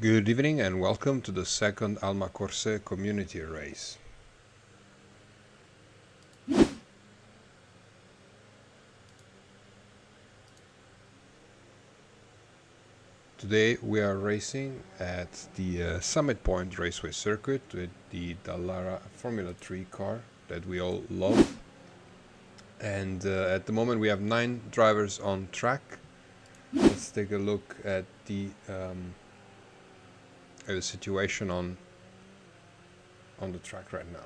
Good evening and welcome to the second Alma Corse community race. Today we are racing at the Summit Point Raceway circuit with the Dallara Formula 3 car that we all love. And at the moment we have 9 drivers on track. Let's take a look at the situation on the track right now.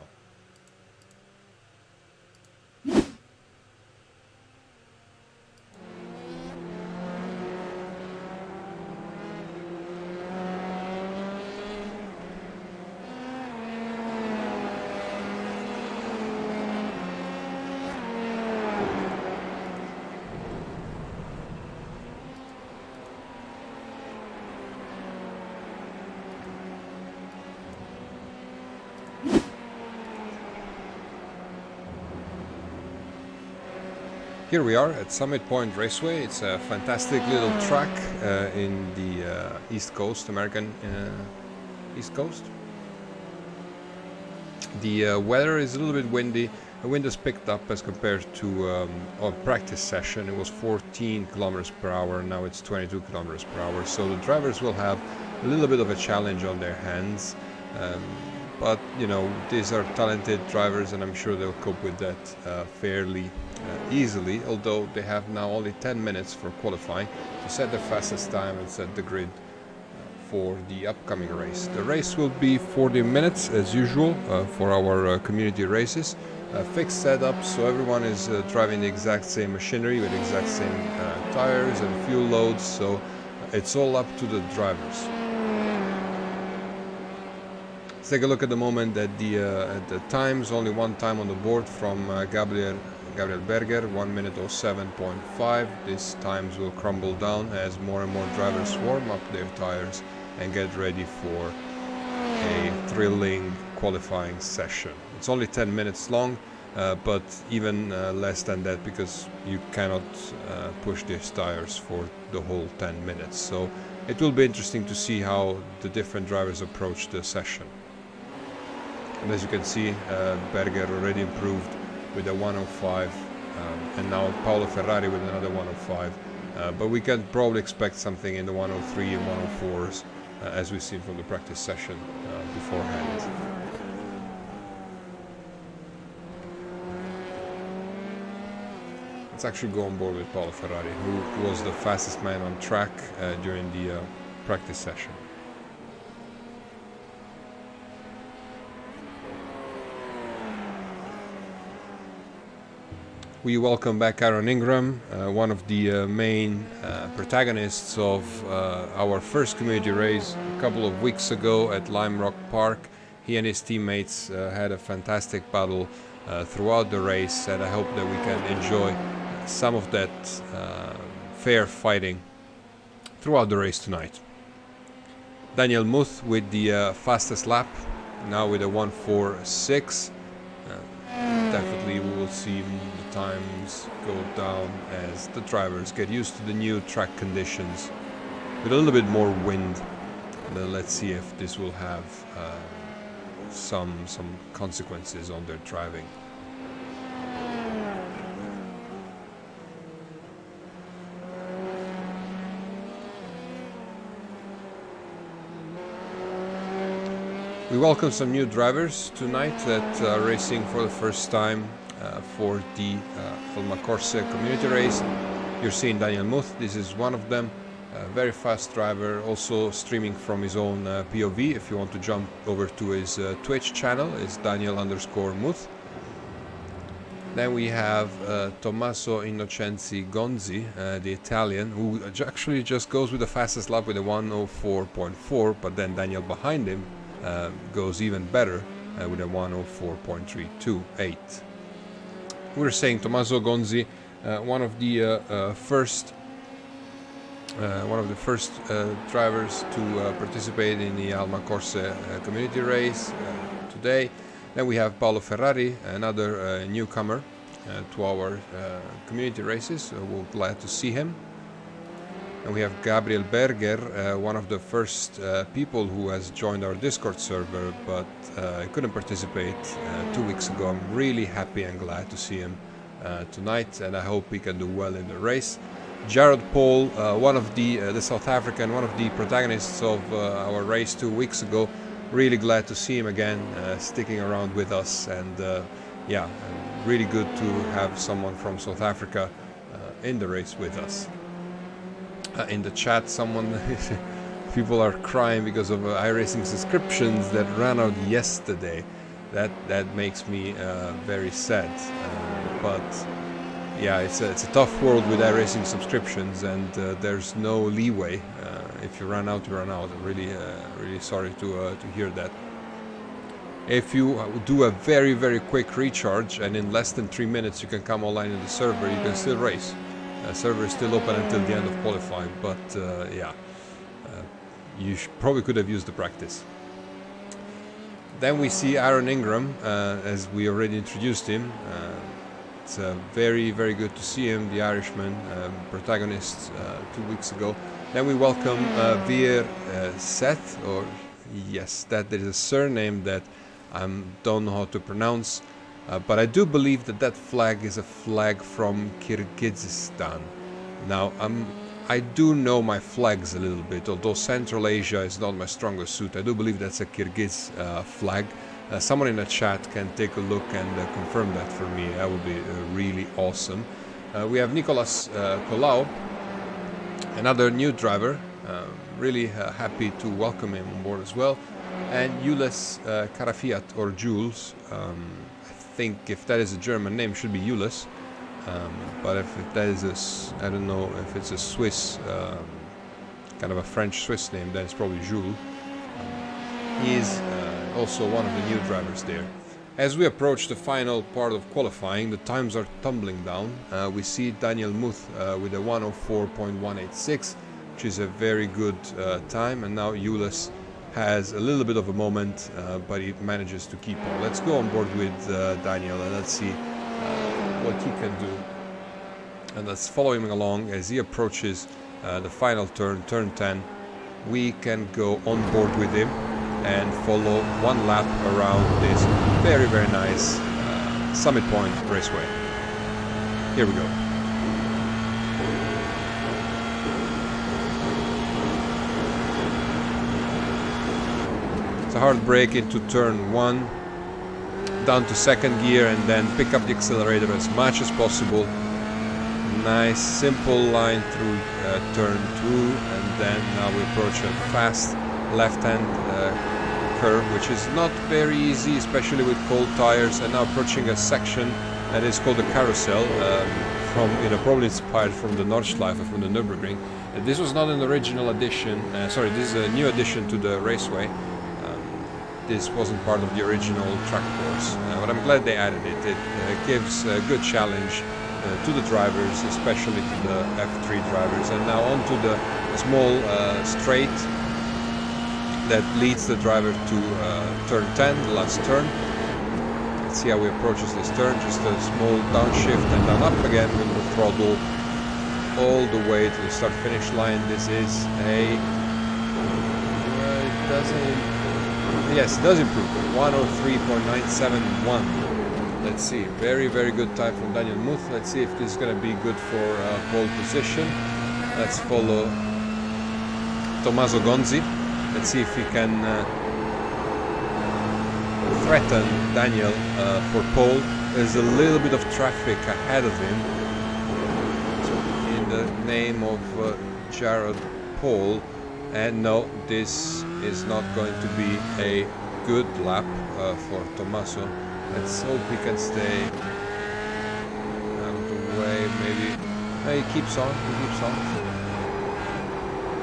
Here we are at Summit Point Raceway. It's a fantastic little track in the East Coast, American East Coast. The weather is a little bit windy. The wind has picked up as compared to our practice session. It was 14 kilometers per hour, now it's 22 kilometers per hour. So the drivers will have a little bit of a challenge on their hands. But, you know, these are talented drivers and I'm sure they'll cope with that fairly easily, although they have now only 10 minutes for qualifying to set their fastest time and set the grid for the upcoming race. The race will be 40 minutes as usual for our community races. Fixed setup, so everyone is driving the exact same machinery with the exact same tires and fuel loads, so it's all up to the drivers. Let's take a look at the moment at the times. Only one time on the board from Gabriel Berger, 1 minute 07.5. These times will crumble down as more and more drivers warm up their tires and get ready for a thrilling qualifying session. It's only 10 minutes long, but even less than that because you cannot push these tires for the whole 10 minutes. So it will be interesting to see how the different drivers approach the session. And as you can see, Berger already improved with a 105 and now Paolo Ferrari with another 105. But we can probably expect something in the 103 and 104s as we've seen from the practice session beforehand. Let's actually go on board with Paolo Ferrari, who was the fastest man on track during the practice session. We welcome back Aaron Ingram, one of the main protagonists of our first community race a couple of weeks ago at Lime Rock Park. He and his teammates had a fantastic battle throughout the race, and I hope that we can enjoy some of that fair fighting throughout the race tonight. Daniel Muth with the fastest lap, now with a 1:46. Definitely we will see the times go down as the drivers get used to the new track conditions with a little bit more wind. And then let's see if this will have some consequences on their driving. We welcome some new drivers tonight that are racing for the first time for the Alma Corse community race. You're seeing Daniel Muth, this is one of them, a very fast driver, also streaming from his own POV. If you want to jump over to his Twitch channel, it's Daniel_Muth. Then we have Tommaso Innocenzi Gonzi, the Italian, who actually just goes with the fastest lap with a 1:04.4, but then Daniel behind him goes even better with a 1:04.328. We're saying Tommaso Gonzi, one of the first drivers to participate in the Alma Corse community race today. Then we have Paolo Ferrari, another newcomer to our community races. We're glad to see him. And we have Gabriel Berger, one of the first people who has joined our Discord server, but couldn't participate 2 weeks ago. I'm really happy and glad to see him tonight, and I hope he can do well in the race. Jared Paul, one of the South African, one of the protagonists of our race 2 weeks ago. Really glad to see him again, sticking around with us, and yeah, really good to have someone from South Africa in the race with us. In the chat, people are crying because of iRacing subscriptions that ran out yesterday. That makes me very sad. But yeah, it's a tough world with iRacing subscriptions, and there's no leeway. If you run out, you run out. I'm really sorry to hear that. If you do a very quick recharge and in less than 3 minutes you can come online in the server, you can still race. The server is still open until the end of qualifying, but yeah, you probably could have used the practice. Then we see Aaron Ingram, as we already introduced him. It's very good to see him, the Irishman, protagonist 2 weeks ago. Then we welcome Veer Seth, or yes, that there is a surname that I don't know how to pronounce. But I do believe that flag is a flag from Kyrgyzstan. Now, I do know my flags a little bit, although Central Asia is not my strongest suit. I do believe that's a Kyrgyz flag. Someone in the chat can take a look and confirm that for me. That would be really awesome. We have Nicolas Colau, another new driver. Really happy to welcome him on board as well. And Jules Karafiat, or Jules. I think if that is a German name, it should be Jules. But if that is I don't know if it's a Swiss, kind of a French-Swiss name, then it's probably Jules. He is also one of the new drivers there. As we approach the final part of qualifying, the times are tumbling down. We see Daniel Muth with a 104.186, which is a very good time, and now Jules has a little bit of a moment, but he manages to keep on. Let's go on board with Daniel and let's see what he can do. And let's follow him along as he approaches the final turn, turn 10. We can go on board with him and follow one lap around this very nice Summit Point Raceway. Here we go. A hard brake into turn 1, down to second gear, and then pick up the accelerator as much as possible. Nice simple line through turn 2, and then now we approach a fast left-hand curve, which is not very easy, especially with cold tires. And now approaching a section that is called the Carousel, from probably inspired from the Nordschleife, from the Nürburgring. This was not an original addition. Sorry, this is a new addition to the Raceway. This wasn't part of the original track course, but I'm glad they added it. It gives a good challenge to the drivers, especially to the F3 drivers. And now onto the small straight that leads the driver to turn 10, the last turn. Let's see how he approaches this turn. Just a small downshift and then up again with the throttle all the way to the start-finish line. This is a... it doesn't... Yes, it does improve. 103.971. Let's see. Very good time from Daniel Muth. Let's see if this is going to be good for pole position. Let's follow Tommaso Gonzi. Let's see if he can threaten Daniel for pole. There's a little bit of traffic ahead of him. In the name of Jared Paul. And no, this is not going to be a good lap for Tommaso. Let's hope he can stay out of the way. Maybe he keeps on.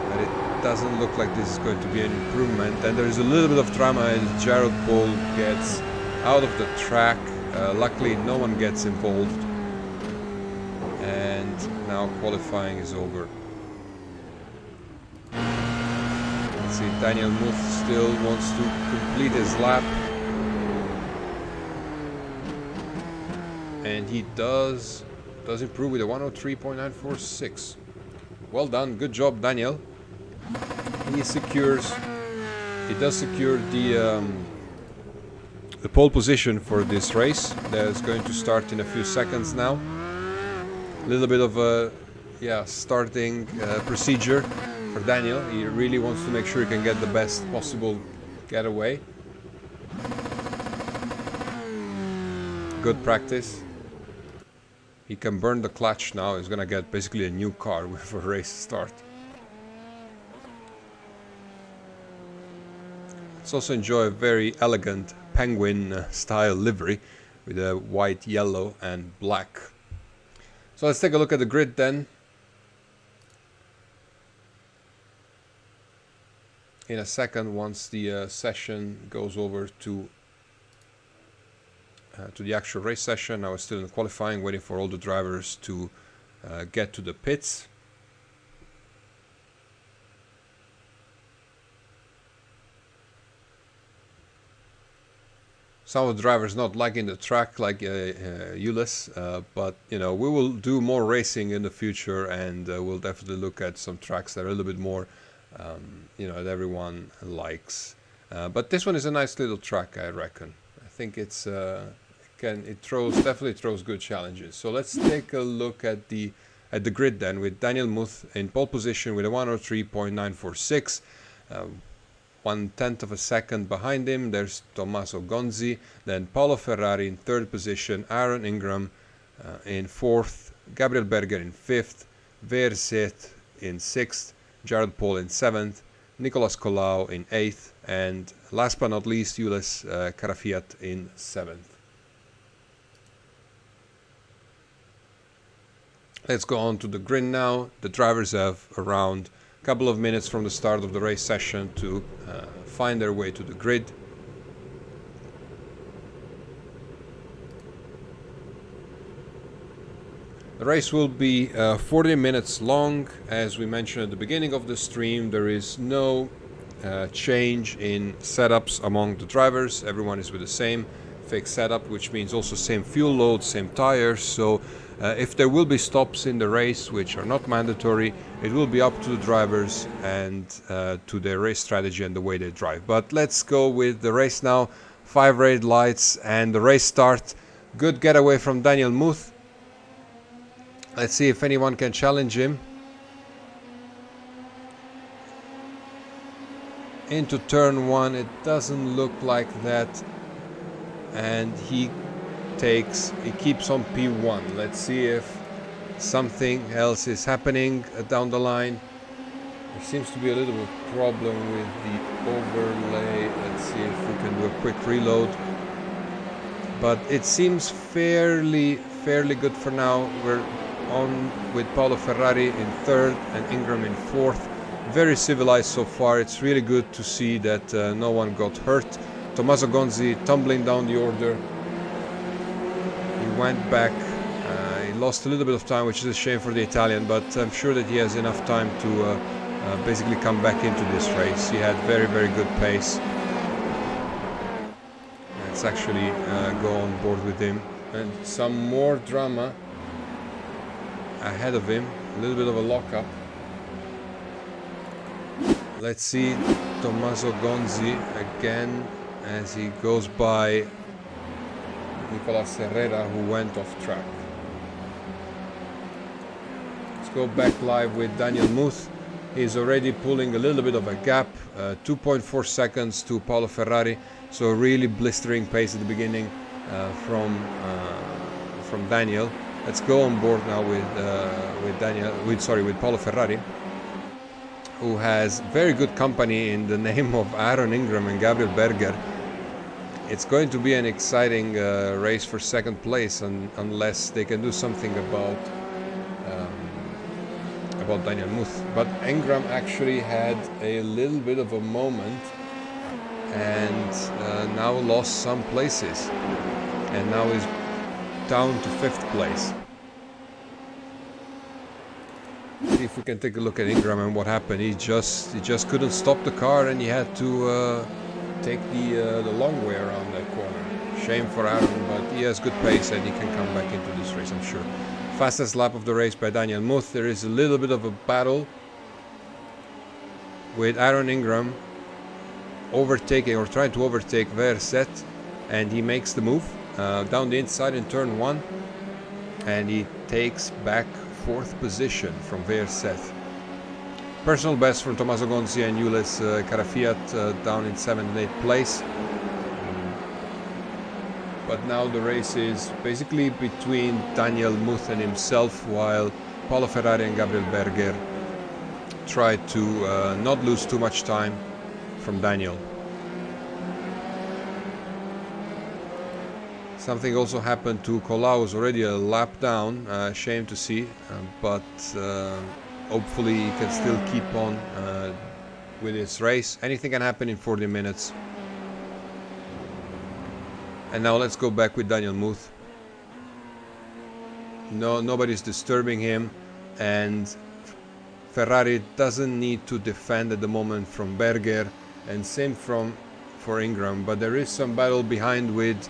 But it doesn't look like this is going to be an improvement. And there is a little bit of drama as Jared Paul gets out of the track. Luckily, no one gets involved. And now qualifying is over. See, Daniel Muth still wants to complete his lap, and he does improve with a 103.946. Well done, good job, Daniel. He does secure the pole position for this race. That is going to start in a few seconds now. A little bit of a starting procedure for Daniel. He really wants to make sure he can get the best possible getaway. Good practice. He can burn the clutch now. He's gonna get basically a new car for a race start. Let's also enjoy a very elegant penguin style livery with a white, yellow and black. So let's take a look at the grid then. In a second, once the session goes over to the actual race session. I was still in qualifying, waiting for all the drivers to get to the pits. Some of the drivers not liking the track, like Ulyss, but you know, we will do more racing in the future, and we'll definitely look at some tracks that are a little bit more, you know, that everyone likes. But this one is a nice little track, I reckon. I think it's definitely throws good challenges. So let's take a look at the grid then, with Daniel Muth in pole position with a 103.946. 1/10 of a second behind him, there's Tommaso Gonzi, then Paolo Ferrari in third position, Aaron Ingram in fourth, Gabriel Berger in fifth, Verset in sixth, Jared Paul in seventh, Nicolas Colau in eighth, and last but not least, Ulyss Carafiat in seventh. Let's go on to the grid now. The drivers have around a couple of minutes from the start of the race session to find their way to the grid. The race will be 40 minutes long. As we mentioned at the beginning of the stream, there is no change in setups among the drivers. Everyone is with the same fixed setup, which means also same fuel load, same tires. So if there will be stops in the race, which are not mandatory, it will be up to the drivers and to their race strategy and the way they drive. But let's go with the race now. 5 red lights and the race start. Good getaway from Daniel Muth. Let's see if anyone can challenge him. Into turn 1, it doesn't look like that. And he keeps on P1. Let's see if something else is happening down the line. There seems to be a little bit of problem with the overlay. Let's see if we can do a quick reload. But it seems fairly good for now. We're on with Paolo Ferrari in third and Ingram in fourth. Very civilized so far. It's really good to see that no one got hurt. Tommaso Gonzi tumbling down the order. He went back. He lost a little bit of time, which is a shame for the Italian, but I'm sure that he has enough time to basically come back into this race. He had very good pace. Let's actually go on board with him. And some more drama ahead of him. A little bit of a lockup. Let's see Tommaso Gonzi again as he goes by Nicolas Herrera, who went off track. Let's go back live with Daniel Muth. He's already pulling a little bit of a gap, 2.4 seconds to Paolo Ferrari, so really blistering pace at the beginning from Daniel. Let's go on board now with Paolo Ferrari, who has very good company in the name of Aaron Ingram and Gabriel Berger. It's going to be an exciting race for second place, unless they can do something about Daniel Muth. But Ingram actually had a little bit of a moment and now lost some places, and now is down to 5th place. See if we can take a look at Ingram and what happened. He just couldn't stop the car, and he had to take the long way around that corner. Shame for Aaron, but he has good pace and he can come back into this race, I'm sure. Fastest lap of the race by Daniel Muth. There is a little bit of a battle with Aaron Ingram overtaking or trying to overtake Verset, and he makes the move down the inside in turn 1, and he takes back 4th position from Verset. Personal best from Tommaso Gonzi and Jules Carafiat down in 7th and 8th place. But now the race is basically between Daniel Muth and himself, while Paolo Ferrari and Gabriel Berger try to not lose too much time from Daniel. Something also happened to Colau, who's already a lap down. Shame to see, but hopefully he can still keep on with his race. Anything can happen in 40 minutes. And now let's go back with Daniel Muth. No, nobody's disturbing him, and Ferrari doesn't need to defend at the moment from Berger, and same for Ingram. But there is some battle behind with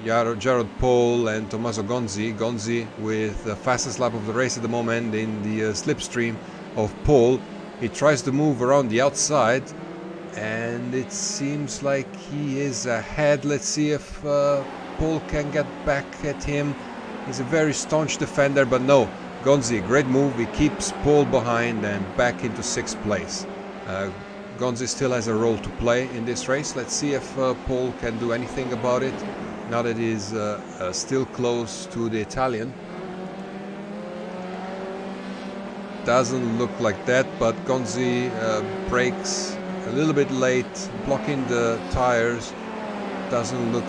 Jared Paul and Tommaso Gonzi. Gonzi with the fastest lap of the race at the moment in the slipstream of Paul. He tries to move around the outside, and it seems like he is ahead. Let's see if Paul can get back at him. He's a very staunch defender, but no. Gonzi, great move. He keeps Paul behind and back into 6th place. Gonzi still has a role to play in this race. Let's see if Paul can do anything about it now that he's still close to the Italian. Doesn't look like that, but Gonzi brakes a little bit late, blocking the tires. Doesn't look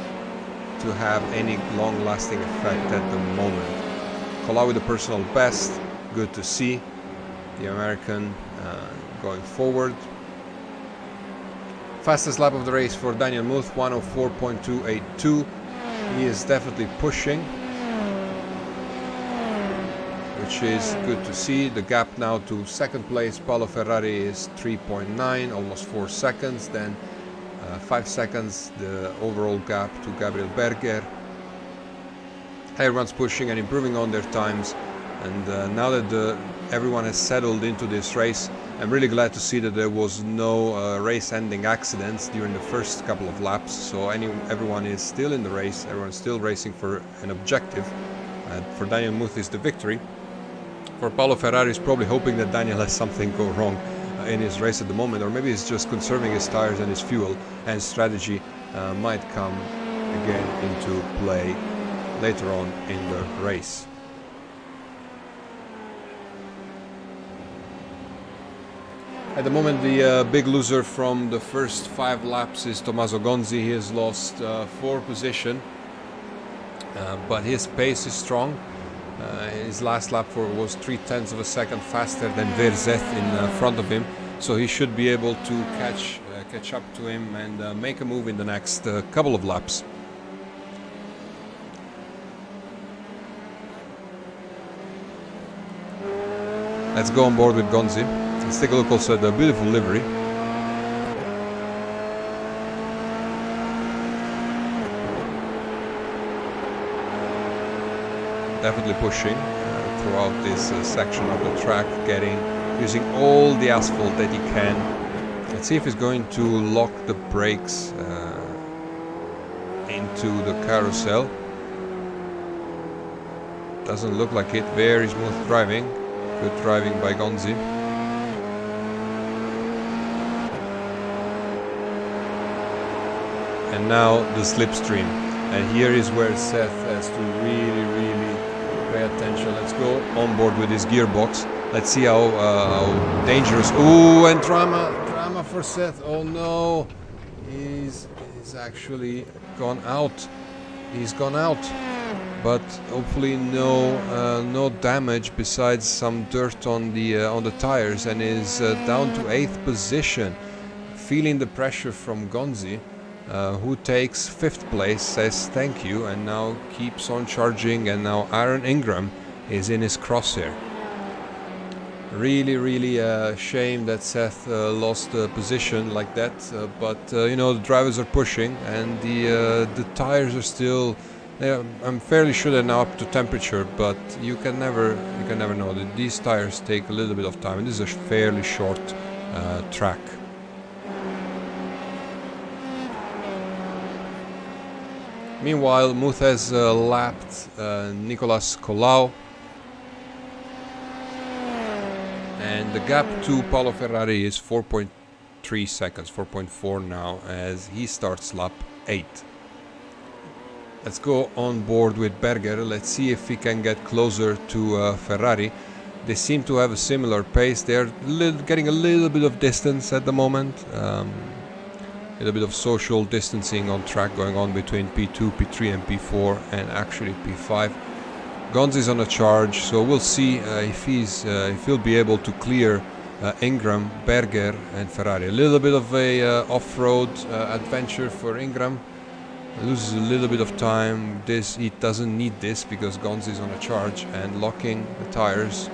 to have any long-lasting effect at the moment. Colau with the personal best. Good to see the American going forward. Fastest lap of the race for Daniel Muth, 104.282. He is definitely pushing, which is good to see. The gap now to 2nd place, Paolo Ferrari, is 3.9, almost 4 seconds. Then 5 seconds the overall gap to Gabriel Berger. Everyone's pushing and improving on their times, and now that everyone has settled into this race, I'm really glad to see that there was no race-ending accidents during the first couple of laps. So everyone is still in the race. Everyone's still racing for an objective. For Daniel Muth is the victory. For Paolo Ferrari is probably hoping that Daniel has something go wrong in his race at the moment, or maybe he's just conserving his tires and his fuel, and strategy might come again into play later on in the race. At the moment, the big loser from the first 5 laps is Tommaso Gonzi. He has lost 4 position, but his pace is strong. His last lap was 0.3 of a second faster than Verzet in front of him, so he should be able to catch up to him and make a move in the next couple of laps. Let's go on board with Gonzi. Let's take a look also at the beautiful livery. Definitely pushing throughout this section of the track, using all the asphalt that he can. Let's see if he's going to lock the brakes into the carousel. Doesn't look like it. Very smooth driving. Good driving by Gonzi. And now the slipstream, and here is where Seth has to really pay attention. Let's go on board with his gearbox. Let's see how dangerous. Ooh, and drama for Seth. Oh no, he's actually gone out. He's gone out, but hopefully no damage besides some dirt on the tires, and is down to 8th position, feeling the pressure from Gonzi. Who takes 5th place, says thank you, and now keeps on charging, and now Aaron Ingram is in his crosshair. Really shame that Seth lost the position like that, but you know, the drivers are pushing, and the tires are still I'm fairly sure they're now up to temperature, but you can never know. These tires take a little bit of time, and this is a fairly short track. Meanwhile, Muth has lapped Nicolas Colau, and the gap to Paolo Ferrari is 4.3 seconds, 4.4 now, as he starts lap 8. Let's go on board with Berger. Let's see if he can get closer to Ferrari. They seem to have a similar pace. They're getting a little bit of distance at the moment. A little bit of social distancing on track going on between P2, P3 and P4, and actually P5. Gonzi's on a charge, so we'll see if he'll be able to clear Ingram, Berger and Ferrari. A little bit of a off-road adventure for Ingram. Loses a little bit of time. He doesn't need this because Gonzi's on a charge, and locking the tires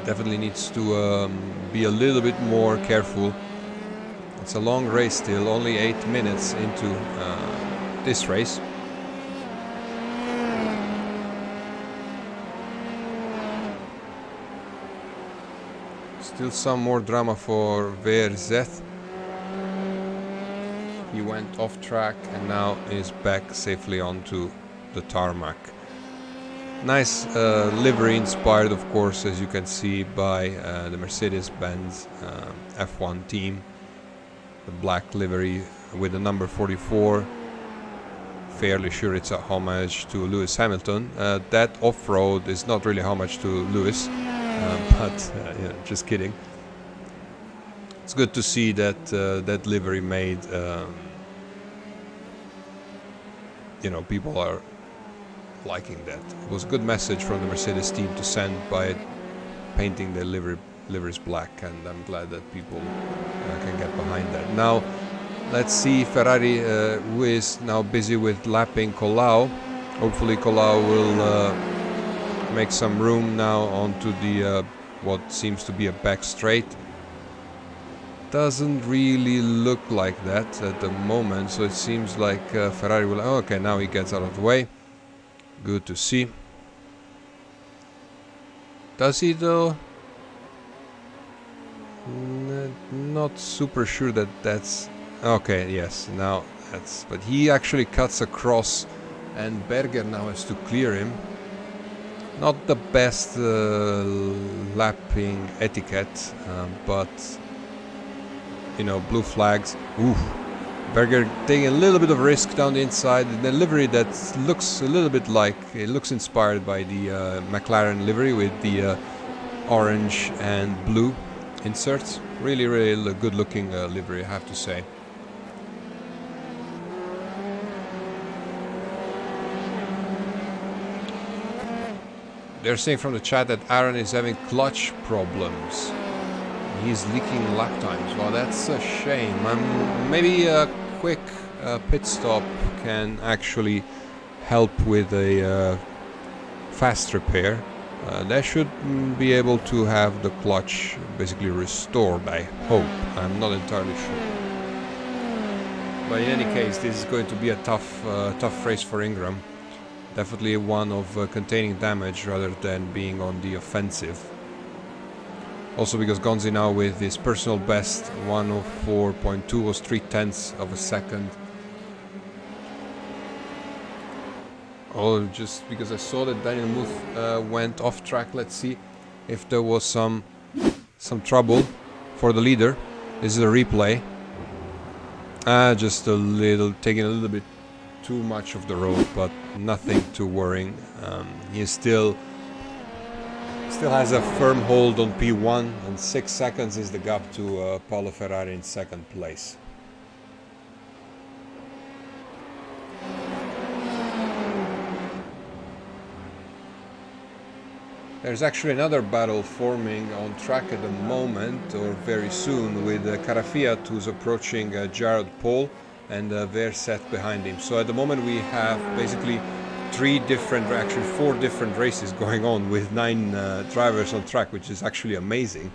definitely needs to be a little bit more careful. It's a long race still, only 8 minutes into this race. Still some more drama for VRZ. He went off track and now is back safely onto the tarmac. Nice livery, inspired of course, as you can see, by the Mercedes-Benz F1 team. The black livery with the number 44. Fairly sure it's a homage to Lewis Hamilton. That off-road is not really homage to Lewis, but yeah, just kidding. It's good to see that that livery made, people are liking that. It was a good message from the Mercedes team to send by painting the liveries black, and I'm glad that people can get behind that. Now, let's see Ferrari, who is now busy with lapping Colau. Hopefully Colau will make some room now onto the what seems to be a back straight. Doesn't really look like that at the moment, so it seems like Ferrari will... Oh, okay, now he gets out of the way. Good to see. Does he though? Not super sure that that's... Okay, yes, now that's... But he actually cuts across and Berger now has to clear him. Not the best lapping etiquette, but... blue flags. Ooh. Berger taking a little bit of risk down the inside. The livery that looks a little bit like, it looks inspired by the McLaren livery with the orange and blue inserts. Really, really good looking livery, I have to say. They're saying from the chat that Aaron is having clutch problems. He's leaking lap times. Well, that's a shame. Maybe a quick pit stop can actually help with a fast repair. They should be able to have the clutch basically restored, I hope. I'm not entirely sure. But in any case, this is going to be a tough race for Ingram. Definitely one of containing damage rather than being on the offensive. Also because Gonzi now with his personal best 104.2 was 0.3 of a second. Oh, just because I saw that Daniel Muth went off track. Let's see if there was some trouble for the leader. This is a replay. Just a little, taking a little bit too much of the road, but nothing too worrying. He is still has a firm hold on P1, and 6 seconds is the gap to Paolo Ferrari in second place. There's actually another battle forming on track at the moment, or very soon, with Carafiat, who's approaching Jared Paul, and Verset behind him. So at the moment we have basically 4 different races going on with 9 drivers on track, which is actually amazing.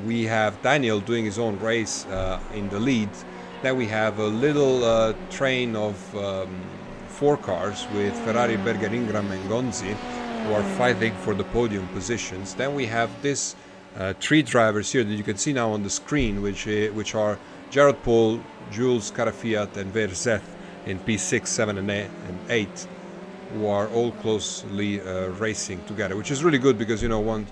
We have Daniel doing his own race in the lead. Then we have a little train of 4 cars with Ferrari, Berger, Ingram and Gonzi, who are fighting for the podium positions. Then we have this 3 drivers here that you can see now on the screen, which are Jared Paul, Jules Carafiat and Verzeth in P6, 7 and 8, who are all closely racing together, which is really good because, you know,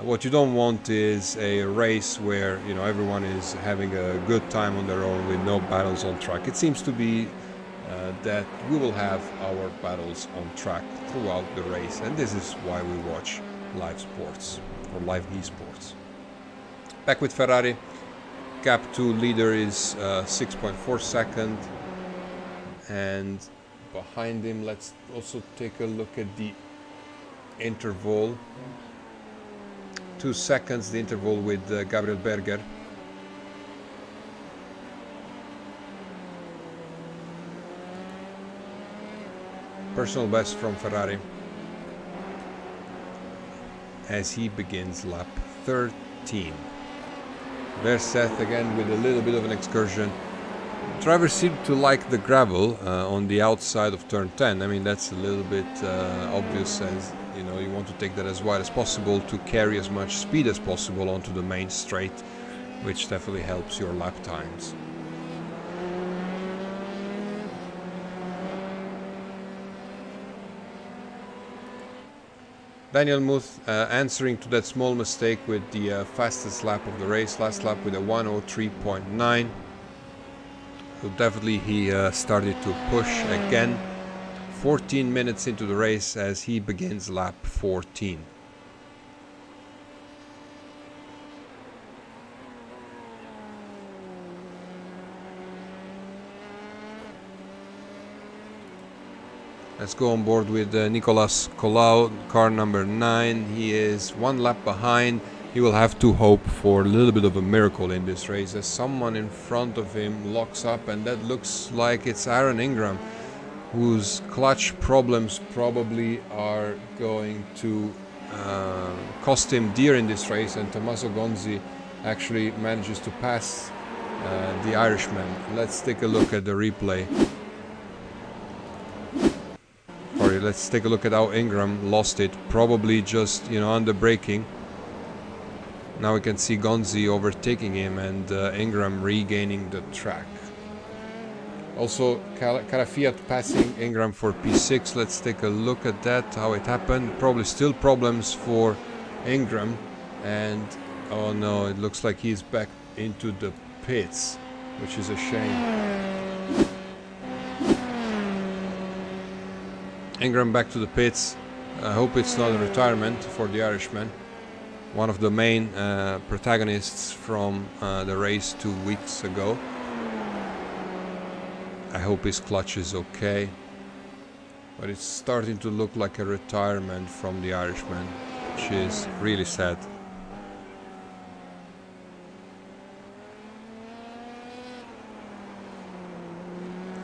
what you don't want is a race where, you know, everyone is having a good time on their own with no battles on track. It seems to be that we will have our battles on track throughout the race, and this is why we watch live sports or live esports. Back with Ferrari, gap to leader is 6.4 seconds, and behind him, let's also take a look at the interval. 2 seconds the interval with Gabriel Berger. Personal best from Ferrari as he begins lap 13. Verzeth again with a little bit of an excursion. Drivers seem to like the gravel on the outside of turn 10. I mean, that's a little bit obvious, as you know, you want to take that as wide as possible to carry as much speed as possible onto the main straight, which definitely helps your lap times. Daniel Muth answering to that small mistake with the fastest lap of the race, last lap with a 1:03.9. So definitely he started to push again. 14 minutes into the race as he begins lap 14. Let's go on board with Nicolas Colau, car number 9. He is 1 lap behind. He will have to hope for a little bit of a miracle in this race as someone in front of him locks up, and that looks like it's Aaron Ingram, whose clutch problems probably are going to cost him dear in this race, and Tommaso Gonzi actually manages to pass the Irishman. Let's take a look at the replay. Sorry, let's take a look at how Ingram lost it, probably just, you know, under braking. Now we can see Gonzi overtaking him and Ingram regaining the track. Also, Carafiat passing Ingram for P6. Let's take a look at that, how it happened. Probably still problems for Ingram. And, oh no, it looks like he's back into the pits, which is a shame. Ingram back to the pits. I hope it's not a retirement for the Irishman. One of the main protagonists from the race 2 weeks ago. I hope his clutch is okay, but it's starting to look like a retirement from the Irishman, which is really sad.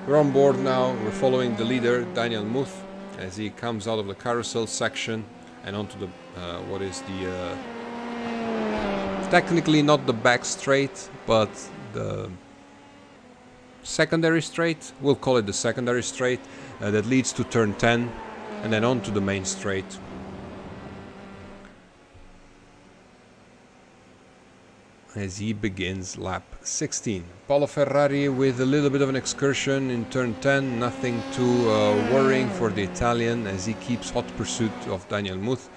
We're on board now. We're following the leader, Daniel Muth, as he comes out of the carousel section and onto the what is the technically not the back straight, but the secondary straight. We'll call it the secondary straight that leads to turn 10 and then onto the main straight. As he begins lap 16. Paolo Ferrari with a little bit of an excursion in turn 10, nothing too worrying for the Italian as he keeps hot pursuit of Daniel Muth,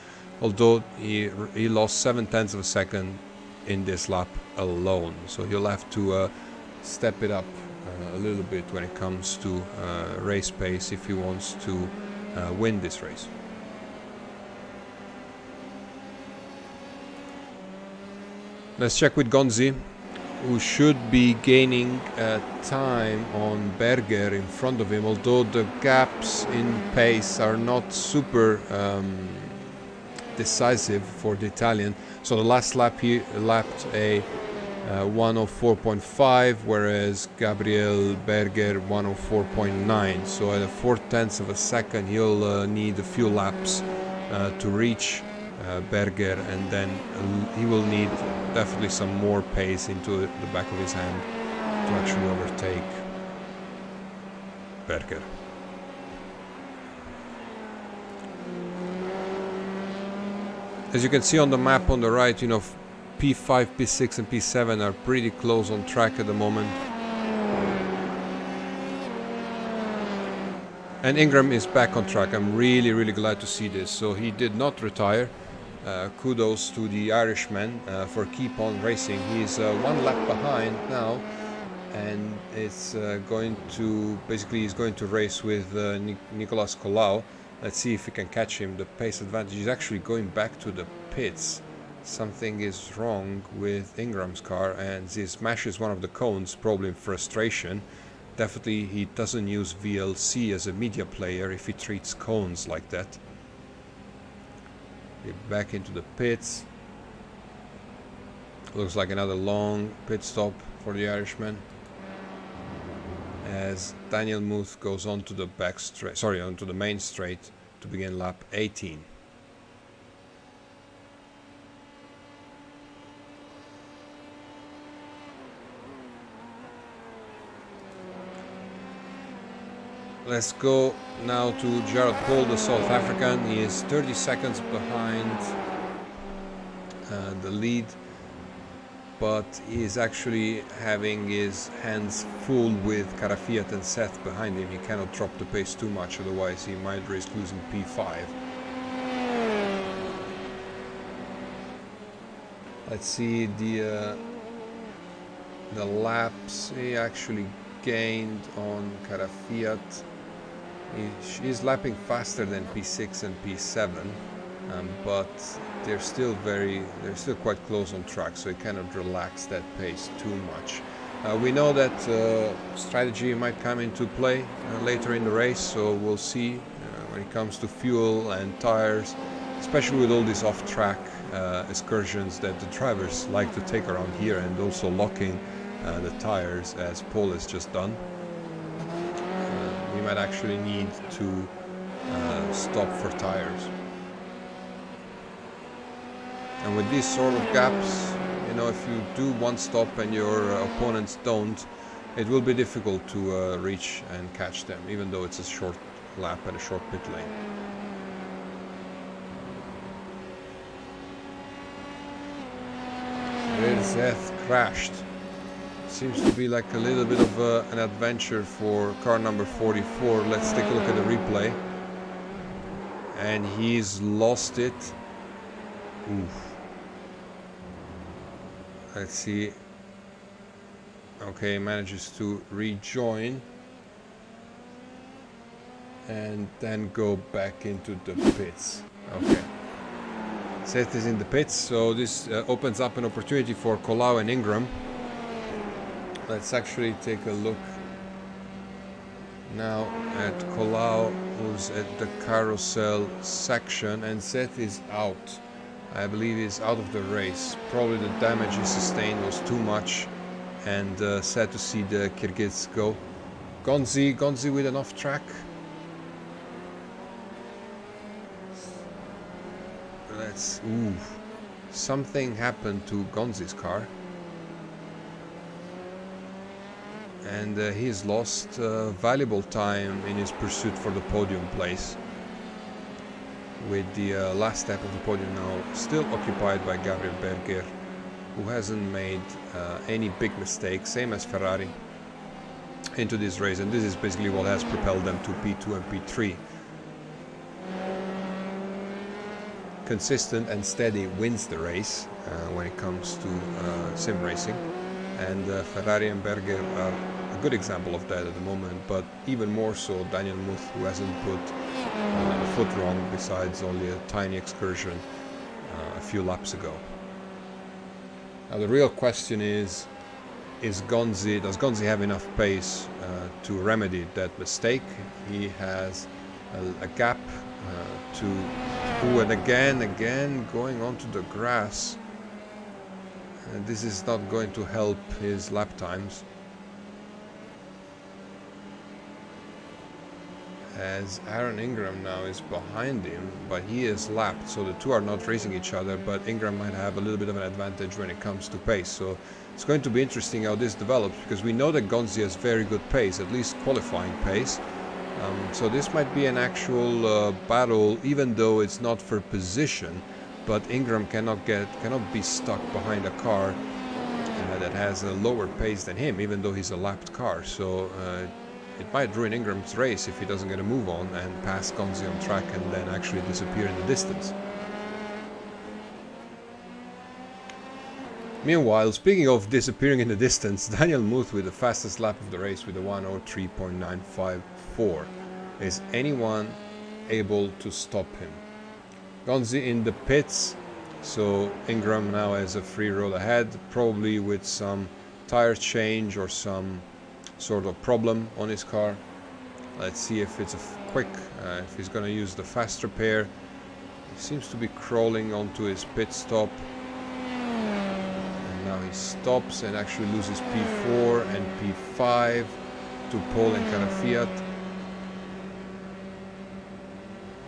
although he lost 0.7 of a second in this lap alone, so he'll have to step it up a little bit when it comes to race pace if he wants to win this race. Let's check with Gonzi, who should be gaining time on Berger in front of him, although the gaps in pace are not super decisive for the Italian. So the last lap he lapped a 1:04.5, whereas Gabriel Berger 1:04.9. So at a 0.4 of a second he'll need a few laps to reach Berger, and then he will need definitely some more pace into the back of his hand to actually overtake Berger. As you can see on the map on the right, you know, P5, P6 and P7 are pretty close on track at the moment. And Ingram is back on track. I'm really glad to see this. So he did not retire. Kudos to the Irishman for keep on racing. He's 1 lap behind now, and it's going to he's going to race with Nicolas Colau. Let's see if we can catch him. The pace advantage is actually going back to the pits. Something is wrong with Ingram's car, and he smashes one of the cones, probably in frustration. Definitely he doesn't use VLC as a media player if he treats cones like that. Back into the pits. Looks like another long pit stop for the Irishman, as Daniel Muth goes on to the back straight, onto the main straight to begin lap 18. Let's go now to Jared Paul, the South African. He is 30 seconds behind the lead, but he is actually having his hands full with Carafiat and Seth behind him. He cannot drop the pace too much, otherwise he might risk losing P5. Let's see the laps he actually gained on Carafiat. He's lapping faster than P6 and P7, but they're still quite close on track, so he cannot relax that pace too much. We know that strategy might come into play later in the race, so we'll see when it comes to fuel and tires, especially with all these off-track excursions that the drivers like to take around here, and also locking the tires as Paul has just done. We might actually need to stop for tires. And with these sort of gaps, you know, if you do one stop and your opponents don't, it will be difficult to reach and catch them, even though it's a short lap and a short pit lane. Zeth crashed. Seems to be like a little bit of an adventure for car number 44. Let's take a look at the replay. And he's lost it. Oof. Let's see. Okay, manages to rejoin and then go back into the pits. Okay. Seth is in the pits, so this opens up an opportunity for Colau and Ingram. Let's actually take a look now at Colau, who's at the Carousel section, and Seth is out. I believe he's out of the race. Probably the damage he sustained was too much, and sad to see the Kyrgyz go. Gonzi with an off-track. Something happened to Gonzi's car. And he's lost valuable time in his pursuit for the podium place, with the last step of the podium now still occupied by Gabriel Berger, who hasn't made any big mistakes, same as Ferrari, into this race, and this is basically what has propelled them to P2 and P3. Consistent and steady wins the race when it comes to sim racing, and Ferrari and Berger are a good example of that at the moment, but even more so Daniel Muth, who hasn't put a foot wrong besides only a tiny excursion a few laps ago. Now the real question is does Gonzi have enough pace to remedy that mistake? He has a gap and again going onto the grass. This is not going to help his lap times, as Aaron Ingram now is behind him, but he is lapped, so the two are not racing each other, but Ingram might have a little bit of an advantage when it comes to pace. So it's going to be interesting how this develops, because we know that Gonzi has very good pace, at least qualifying pace. So this might be an actual battle, even though it's not for position. but Ingram cannot be stuck behind a car that has a lower pace than him, even though he's a lapped car. So it might ruin Ingram's race if he doesn't get a move on and pass Gonzi on track and then actually disappear in the distance. Meanwhile, speaking of disappearing in the distance, Daniel Muth with the fastest lap of the race with a 1:03.954. Is anyone able to stop him? Gonzi in the pits, so Ingram now has a free roll ahead, probably with some tire change or some sort of problem on his car. Let's see if it's a quick, if he's going to use the fast repair. He seems to be crawling onto his pit stop. Now he stops and actually loses P4 and P5 to Paul and Carafiat.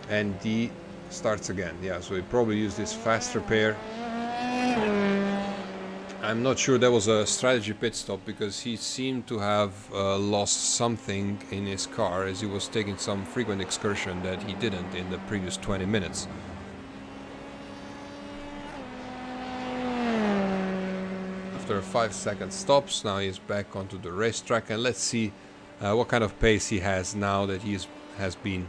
And he starts again. Yeah, so he probably used this fast repair. I'm not sure that was a strategy pit stop, because he seemed to have lost something in his car as he was taking some frequent excursion that he didn't in the previous 20 minutes. After 5-second stops, now he's back onto the racetrack, and let's see what kind of pace he has now that he has been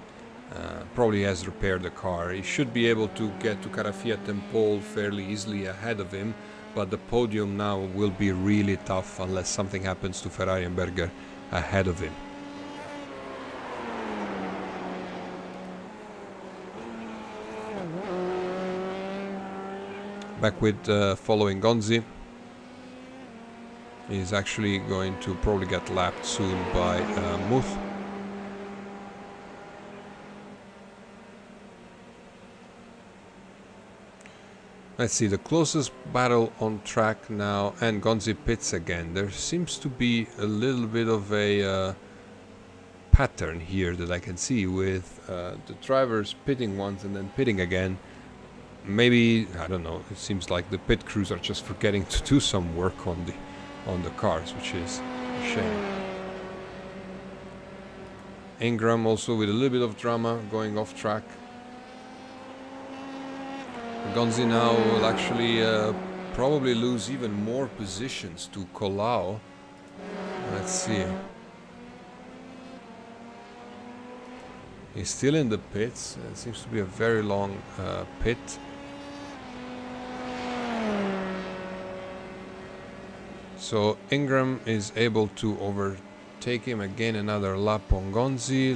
probably has repaired the car. He should be able to get to Carafiat and Paul fairly easily ahead of him, but the podium now will be really tough unless something happens to Ferrari and Berger ahead of him. Back with following Gonzi. He's actually going to probably get lapped soon by Muth. Let's see, the closest battle on track now, and Gonzi pits again. There seems to be a little bit of a pattern here that I can see with the drivers pitting once and then pitting again. Maybe, I don't know, it seems like the pit crews are just forgetting to do some work on the cars, which is a shame. Ingram also with a little bit of drama going off track. Gonzi now will actually probably lose even more positions to Colau. Let's see. He's still in the pits. It seems to be a very long pit. So Ingram is able to overtake him again, another lap on Gonzi.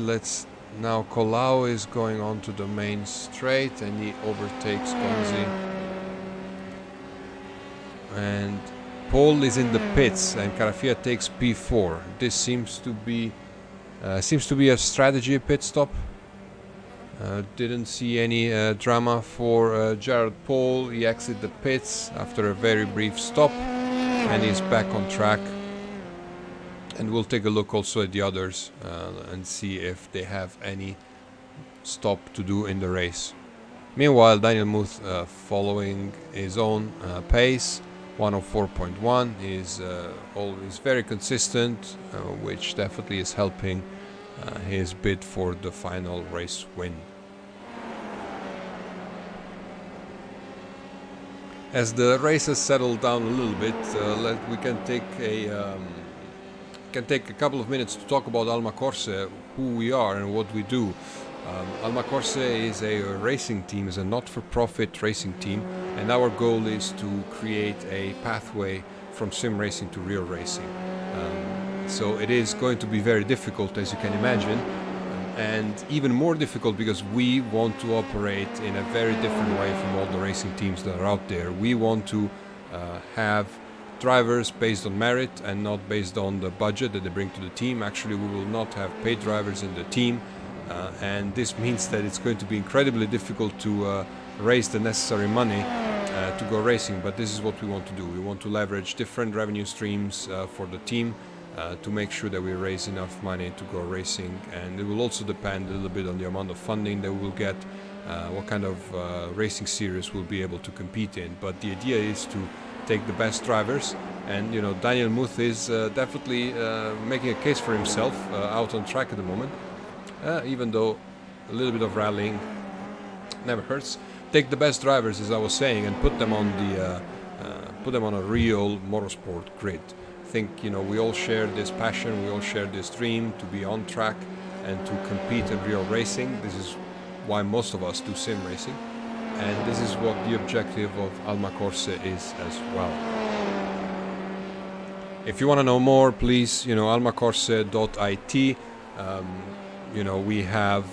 Now Colau is going on to the main straight and he overtakes Gonzi. And Paul is in the pits and Carafiat takes P4. This seems to be a strategy pit stop. Didn't see any drama for Jared Paul. He exits the pits after a very brief stop. And he's back on track, and we'll take a look also at the others and see if they have any stop to do in the race. Meanwhile, Daniel Muth following his own pace, 104.1 is always very consistent, which definitely is helping his bid for the final race win. As the race has settled down a little bit, we can take a couple of minutes to talk about Alma Corse, who we are and what we do. Alma Corse is a racing team, is a not-for-profit racing team, and our goal is to create a pathway from sim racing to real racing. So it is going to be very difficult, as you can imagine, and even more difficult because we want to operate in a very different way from all the racing teams that are out there. We want to have drivers based on merit and not based on the budget that they bring to the team. Actually, we will not have paid drivers in the team, and this means that it's going to be incredibly difficult to raise the necessary money to go racing, but this is what we want to do. We want to leverage different revenue streams for the team to make sure that we raise enough money to go racing, and it will also depend a little bit on the amount of funding that we'll get, what kind of racing series we'll be able to compete in. But the idea is to take the best drivers, and you know, Daniel Muth is definitely making a case for himself out on track at the moment, even though a little bit of rallying never hurts. take the best drivers, as I was saying, and put them on a real motorsport grid. I think, you know, we all share this passion, we all share this dream to be on track and to compete in real racing. This is why most of us do sim racing, and this is what the objective of Alma Corse is as well. If you want to know more, please, you know, almacorse.it. You know, we have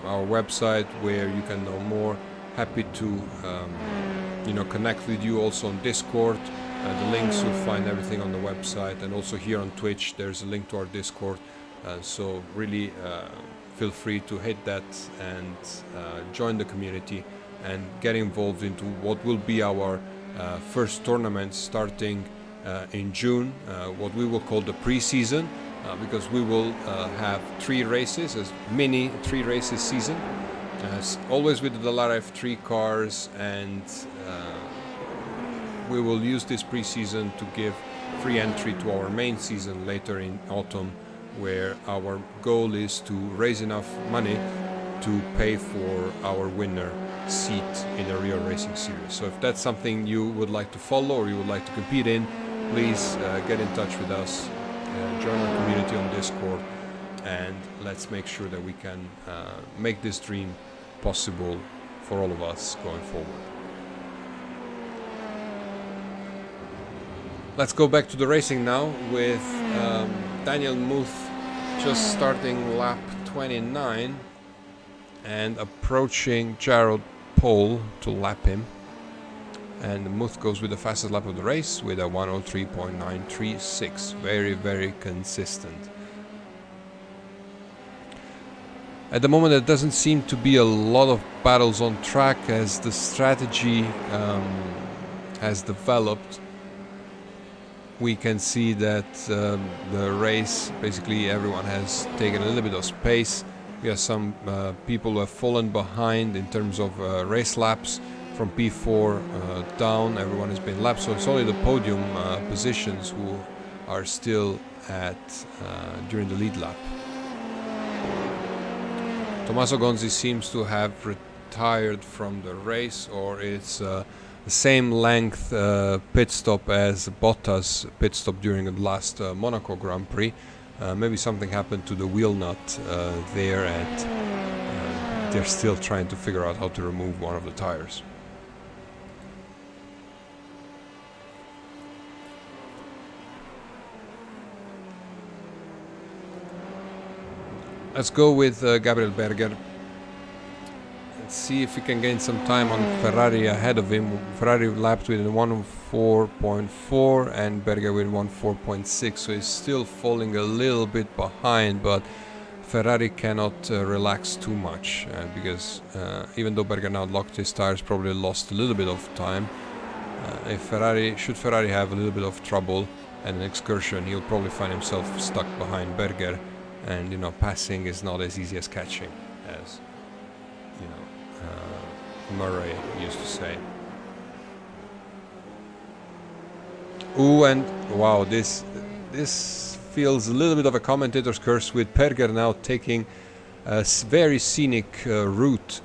our website where you can know more. Happy to, you know, connect with you also on Discord. The links, you'll find everything on the website, and also here on Twitch there's a link to our Discord. So really feel free to hit that and join the community and get involved into what will be our first tournament starting in June, what we will call the pre-season, because we will have 3 races, as mini 3 races season, always with the Dallara F3 cars, and we will use this pre-season to give free entry to our main season later in autumn, where our goal is to raise enough money to pay for our winner seat in a real racing series. So if that's something you would like to follow or you would like to compete in, please get in touch with us, join our community on Discord, and let's make sure that we can make this dream possible for all of us going forward. Let's go back to the racing now with Daniel Muth just starting lap 29 and approaching Jared Paul to lap him. And Muth goes with the fastest lap of the race with a 103.936. Very, very consistent. At the moment, there doesn't seem to be a lot of battles on track as the strategy has developed. We can see that the race, basically everyone has taken a little bit of space. We have some people who have fallen behind in terms of race laps. From P4 down, everyone has been lapped, so it's only the podium positions who are still at during the lead lap. Tommaso Gonzi seems to have retired from the race, or it's the same length pit stop as Bottas' pit stop during the last Monaco Grand Prix. Maybe something happened to the wheel nut there, and they're still trying to figure out how to remove one of the tires. Let's go with Gabriel Berger. Let's see if we can gain some time on Ferrari ahead of him. Ferrari lapped with 104.4 and Berger with 104.6, so he's still falling a little bit behind, but Ferrari cannot relax too much because even though Berger now locked his tires, probably lost a little bit of time. Should Ferrari have a little bit of trouble and an excursion, he'll probably find himself stuck behind Berger. And, you know, passing is not as easy as catching, as, you know, Murray used to say. Ooh, and wow, this feels a little bit of a commentator's curse, with Berger now taking a very scenic route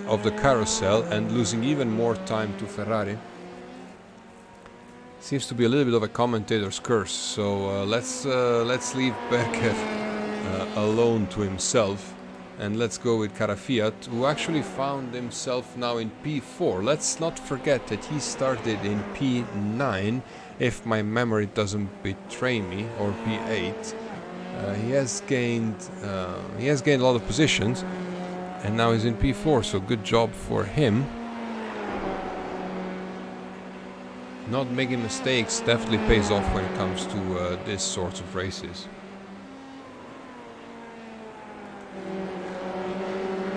of the Carousel and losing even more time to Ferrari. Seems to be a little bit of a commentator's curse, so let's leave Berger alone to himself, and let's go with Carafiat, who actually found himself now in P4. Let's not forget that he started in P9, if my memory doesn't betray me, or P8. He has gained a lot of positions, and now he's in P4. So good job for him. Not making mistakes definitely pays off when it comes to this sort of races.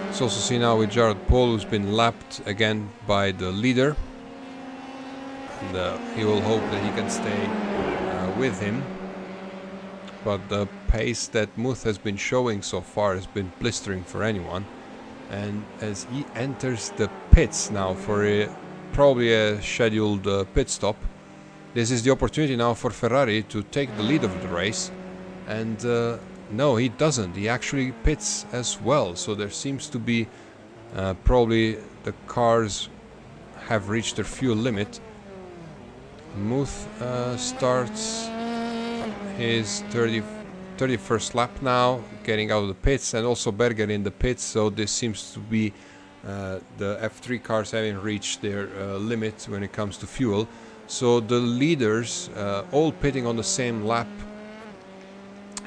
Let's also see now with Jared Paul, who's been lapped again by the leader. And he will hope that he can stay with him. But the pace that Muth has been showing so far has been blistering for anyone. And as he enters the pits now for probably a scheduled pit stop, this is the opportunity now for Ferrari to take the lead of the race. And no, he doesn't. He actually pits as well. So there seems to be Probably the cars have reached their fuel limit. Muth starts his 31st lap now, getting out of the pits, and also Berger in the pits, so this seems to be the F3 cars having reached their limit when it comes to fuel. So the leaders all pitting on the same lap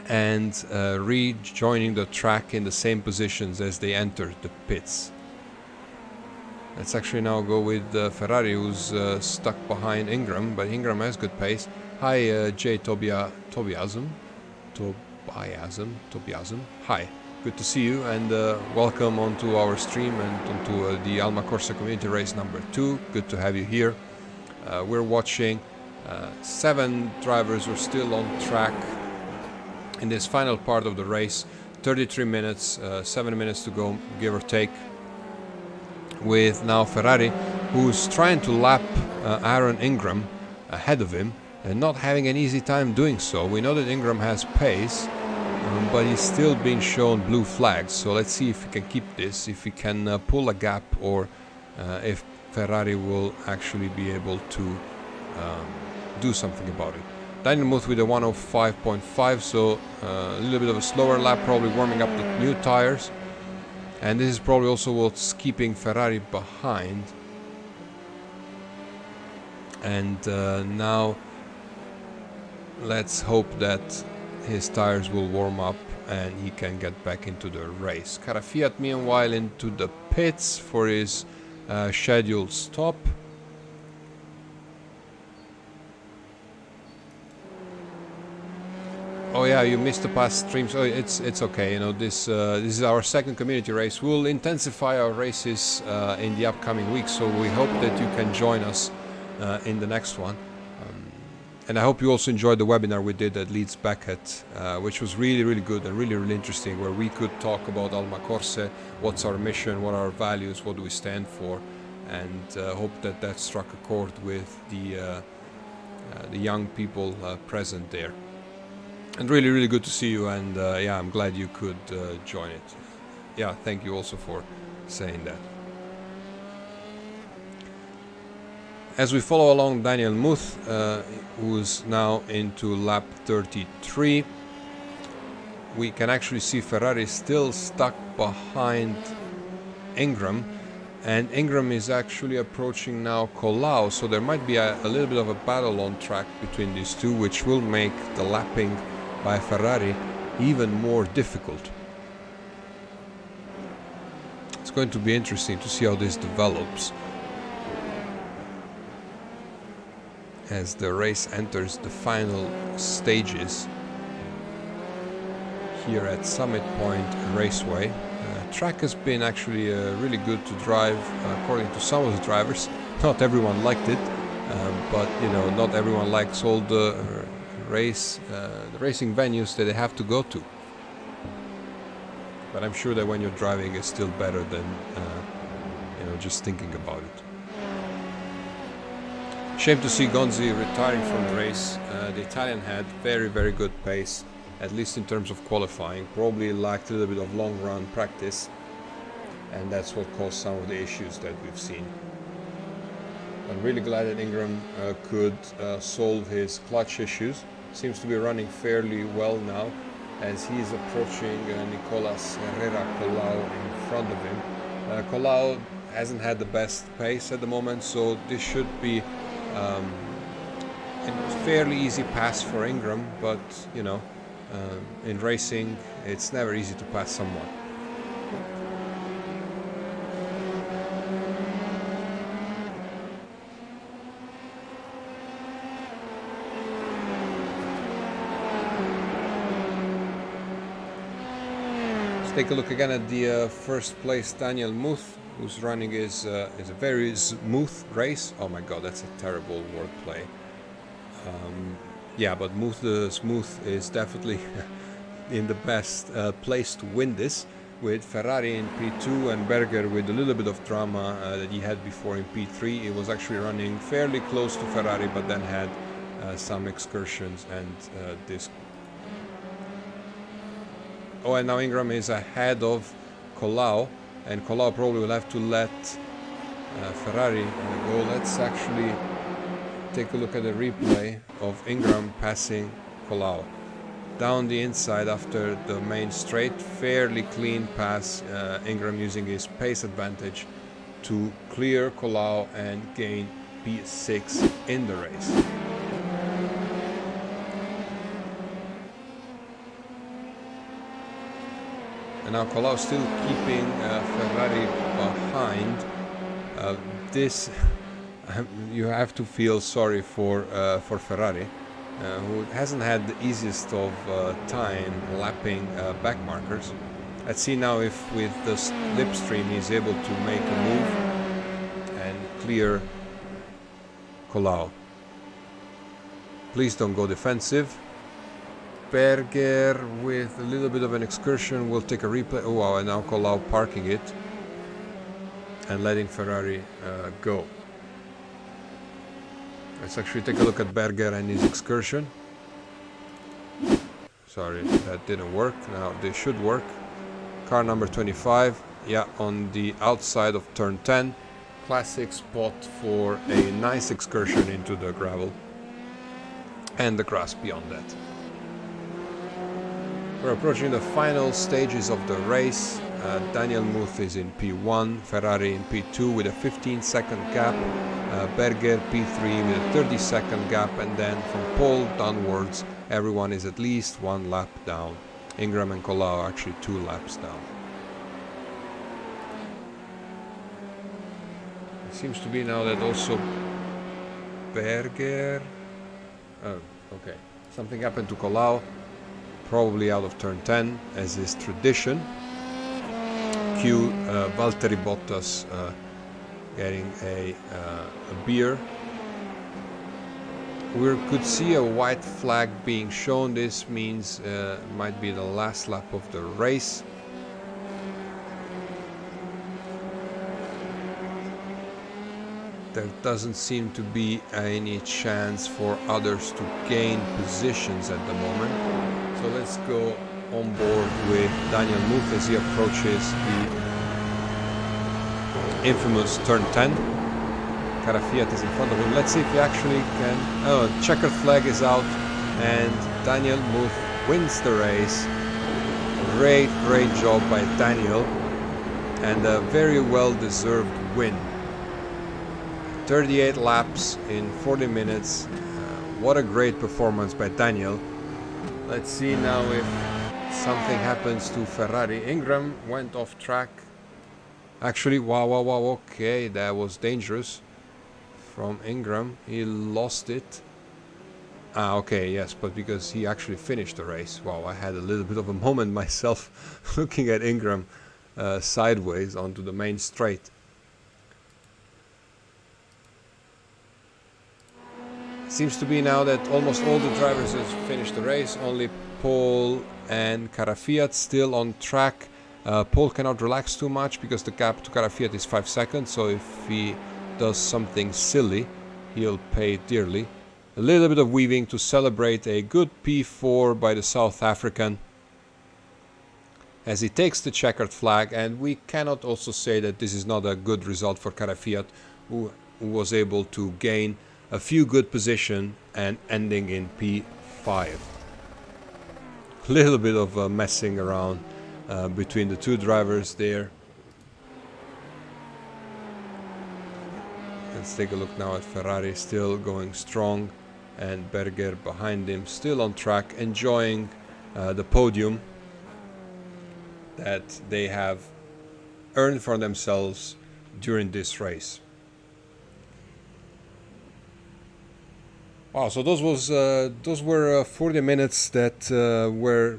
and rejoining the track in the same positions as they entered the pits. Let's actually now go with Ferrari, who's stuck behind Ingram, but Ingram has good pace. Hi, Jay Tobiasm. Hi, good to see you, and welcome onto our stream and onto the Alma Corse Community Race number 2. Good to have you here. We're watching 7 drivers are still on track in this final part of the race. 33 minutes, 7 minutes to go, give or take, with now Ferrari, who's trying to lap Aaron Ingram ahead of him and not having an easy time doing so. We know that Ingram has pace, but he's still being shown blue flags, so let's see if he can keep this, if he can pull a gap, or if Ferrari will actually be able to do something about it. Daniel Muth with a 105.5, so a little bit of a slower lap, probably warming up the new tires. And this is probably also what's keeping Ferrari behind. And now let's hope that his tires will warm up and he can get back into the race. Carafiat meanwhile into the pits for his scheduled stop. Oh yeah, you missed the past streams. Oh, it's okay. You know, this is our second community race. We'll intensify our races in the upcoming weeks, so we hope that you can join us in the next one. And I hope you also enjoyed the webinar we did at Leeds Beckett, which was really good and really interesting, where we could talk about Alma Corse, what's our mission, what are our values, what do we stand for, and hope that that struck a chord with the young people present there. And really good to see you, and yeah, I'm glad you could join it. Yeah, thank you also for saying that. As we follow along Daniel Muth, who's now into lap 33, we can actually see Ferrari still stuck behind Ingram, and Ingram is actually approaching now Colau, so there might be a little bit of a battle on track between these two, which will make the lapping by Ferrari even more difficult. It's going to be interesting to see how this develops as the race enters the final stages here at Summit Point Raceway. Track has been actually really good to drive according to some of the drivers. Not everyone liked it, but you know, not everyone likes all the racing venues that they have to go to. But I'm sure that when you're driving, it's still better than you know, just thinking about it. Shame to see Gonzi retiring from the race. The Italian had very good pace, at least in terms of qualifying. Probably lacked a little bit of long run practice, and that's what caused some of the issues that we've seen. I'm really glad that Ingram could solve his clutch issues. Seems to be running fairly well now, as he's approaching Nicolas Herrera Colau in front of him. Colau hasn't had the best pace at the moment, so this should be a fairly easy pass for Ingram, but you know, in racing it's never easy to pass someone. Take a look again at the first place Daniel Muth, who's running is a very smooth race. Oh my god, that's a terrible wordplay. Yeah, but Muth the Smooth is definitely in the best place to win this, with Ferrari in P2 and Berger with a little bit of drama that he had before in P3. He was actually running fairly close to Ferrari, but then had some excursions and this. Oh, and now Ingram is ahead of Colau, and Colau probably will have to let Ferrari go. Let's actually take a look at the replay of Ingram passing Colau down the inside after the main straight. Fairly clean pass, Ingram using his pace advantage to clear Colau and gain P6 in the race. And now Colau still keeping Ferrari behind. This you have to feel sorry for Ferrari, who hasn't had the easiest of time lapping back markers. Let's see now if with the slipstream he's able to make a move and clear Colau. Please don't go defensive. Berger with a little bit of an excursion will take a replay. Oh wow, and now Colau parking it and letting Ferrari go. Let's actually take a look at Berger and his excursion. Sorry, that didn't work. Now this should work. Car number 25, yeah, on the outside of turn 10. Classic spot for a nice excursion into the gravel and the grass beyond that. We're approaching the final stages of the race. Daniel Muth is in P1, Ferrari in P2 with a 15-second gap, Berger P3 with a 30-second gap, and then from pole downwards everyone is at least one lap down. Ingram and Colau are actually 2 laps down. It seems to be now that also Berger... Oh, okay. Something happened to Colau, probably out of turn 10, as is tradition. Cue Valtteri Bottas getting a beer. We could see a white flag being shown. This means might be the last lap of the race. There doesn't seem to be any chance for others to gain positions at the moment. So let's go on board with Daniel Muth as he approaches the infamous turn 10. Carafiat is in front of him. Let's see if he actually can... Oh, checkered flag is out and Daniel Muth wins the race. Great job by Daniel and a very well-deserved win. 38 laps in 40 minutes. What a great performance by Daniel. Let's see now if something happens to Ferrari. Ingram went off track. Actually, wow, okay, that was dangerous from Ingram. He lost it. Okay, yes, but because he actually finished the race. Wow, I had a little bit of a moment myself looking at Ingram sideways onto the main straight. Seems to be now that almost all the drivers have finished the race. Only Paul and Carafiat still on track. Paul cannot relax too much because the gap to Carafiat is 5 seconds. So if he does something silly, he'll pay dearly. A little bit of weaving to celebrate a good P4 by the South African as he takes the checkered flag. And we cannot also say that this is not a good result for Carafiat, who was able to gain a few good positions and ending in P5. Little bit of messing around between the two drivers there. Let's take a look now at Ferrari, still going strong, and Berger behind him, still on track, enjoying the podium that they have earned for themselves during this race. Wow, so those were 40 minutes that were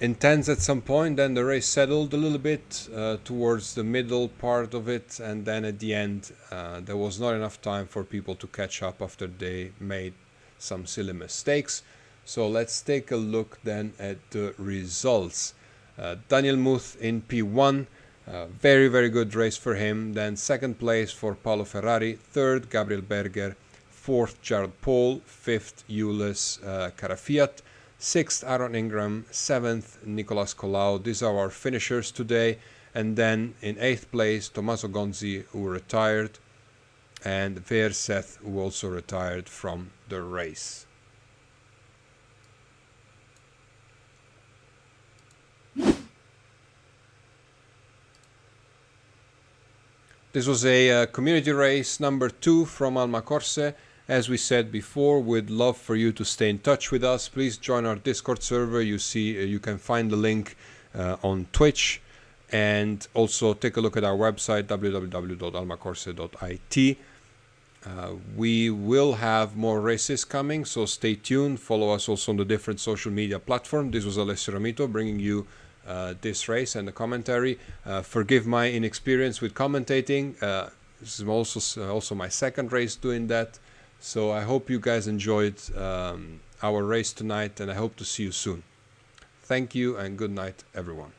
intense at some point. Then the race settled a little bit towards the middle part of it, and then at the end there was not enough time for people to catch up after they made some silly mistakes. So let's take a look then at the results. Daniel Muth in P1, very good race for him. Then second place for Paolo Ferrari, third Gabriel Berger, fourth Jared Paul, fifth Jules Carafiat, sixth Aaron Ingram, seventh Nicolas Colau. These are our finishers today. And then in 8th place, Tommaso Gonzi, who retired, and Ver Seth, who also retired from the race. This was a community race number 2 from Alma Corse. As we said before, we'd love for you to stay in touch with us. Please join our Discord server. You can find the link on Twitch, and also take a look at our website www.almacorse.it. We will have more races coming, so stay tuned. Follow us also on the different social media platforms. This was Alessio Romito bringing you this race and the commentary. Forgive my inexperience with commentating. This is also my second race doing that. So I hope you guys enjoyed our race tonight, and I hope to see you soon. Thank you and good night, everyone.